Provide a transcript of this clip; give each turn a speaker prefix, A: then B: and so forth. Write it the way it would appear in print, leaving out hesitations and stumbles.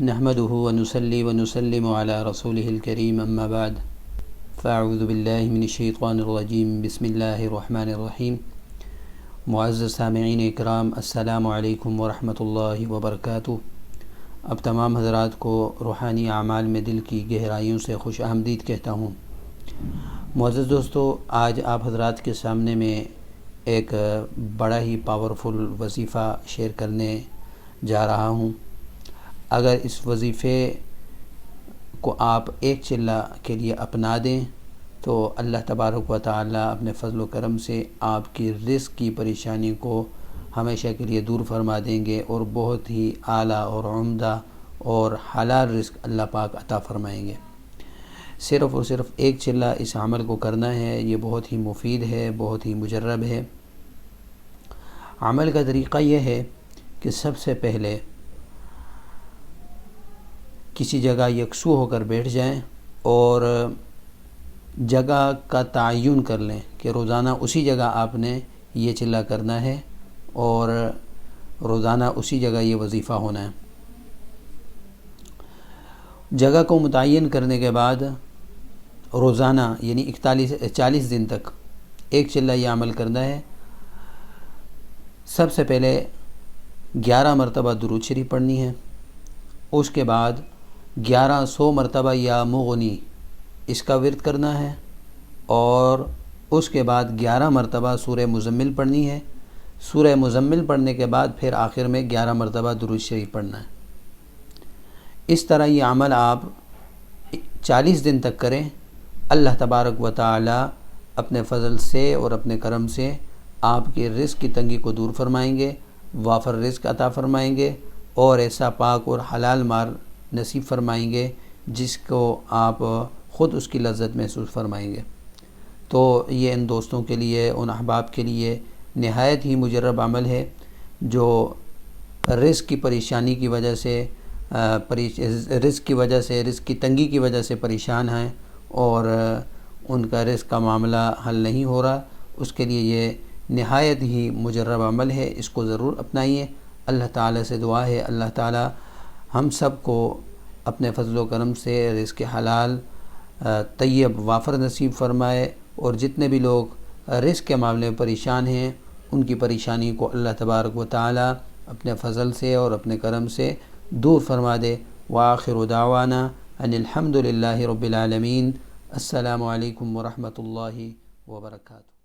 A: نحمده ونصلي ونسلم على رسوله الكريم اما بعد فاعوذ باللہ من الشیطان الرجیم بسم اللہ الرحمن الرحیم۔ معزز سامعین اکرام، السلام علیکم ورحمۃ اللہ وبرکاتہ۔ اب تمام حضرات کو روحانی اعمال میں دل کی گہرائیوں سے خوش آمدید کہتا ہوں۔ معزز دوستو، آج آپ حضرات کے سامنے میں ایک بڑا ہی پاورفل وظیفہ شیئر کرنے جا رہا ہوں۔ اگر اس وظیفے کو آپ ایک چلہ کے لیے اپنا دیں تو اللہ تبارک و تعالی اپنے فضل و کرم سے آپ کی رزق کی پریشانی کو ہمیشہ کے لیے دور فرما دیں گے اور بہت ہی اعلیٰ اور عمدہ اور حلال رزق اللہ پاک عطا فرمائیں گے۔ صرف اور صرف ایک چلہ اس عمل کو کرنا ہے۔ یہ بہت ہی مفید ہے، بہت ہی مجرب ہے۔ عمل کا طریقہ یہ ہے کہ سب سے پہلے کسی جگہ یکسو ہو کر بیٹھ جائیں اور جگہ کا تعین کر لیں کہ روزانہ اسی جگہ آپ نے یہ چلہ کرنا ہے اور روزانہ اسی جگہ یہ وظیفہ ہونا ہے۔ جگہ کو متعین کرنے کے بعد روزانہ یعنی 40 دن تک ایک چلہ یہ عمل کرنا ہے۔ سب سے پہلے 11 مرتبہ درود شریف پڑھنی ہے، اس کے بعد 1100 مرتبہ یا مغنی اس کا ورد کرنا ہے، اور اس کے بعد 11 مرتبہ سورہ مزمل پڑھنی ہے۔ سورہ مزمل پڑھنے کے بعد پھر آخر میں 11 مرتبہ درود شریف پڑھنا ہے۔ اس طرح یہ عمل آپ 40 دن تک کریں۔ اللہ تبارک و تعالی اپنے فضل سے اور اپنے کرم سے آپ کے رزق کی تنگی کو دور فرمائیں گے، وافر رزق عطا فرمائیں گے اور ایسا پاک اور حلال مال نصیب فرمائیں گے جس کو آپ خود اس کی لذت محسوس فرمائیں گے۔ تو یہ ان دوستوں کے لیے، ان احباب کے لیے نہایت ہی مجرب عمل ہے جو رزق کی پریشانی کی وجہ سے رزق کی تنگی کی وجہ سے پریشان ہیں اور ان کا رزق کا معاملہ حل نہیں ہو رہا۔ اس کے لیے یہ نہایت ہی مجرب عمل ہے، اس کو ضرور اپنائیے۔ اللہ تعالیٰ سے دعا ہے اللہ تعالیٰ ہم سب کو اپنے فضل و کرم سے رزق حلال طیب وافر نصیب فرمائے، اور جتنے بھی لوگ رزق کے معاملے میں پریشان ہیں ان کی پریشانی کو اللہ تبارک و تعالی اپنے فضل سے اور اپنے کرم سے دور فرما دے۔ وآخر دعوانا ان الحمد للہ رب العالمین۔ السلام علیکم ورحمۃ اللہ وبرکاتہ۔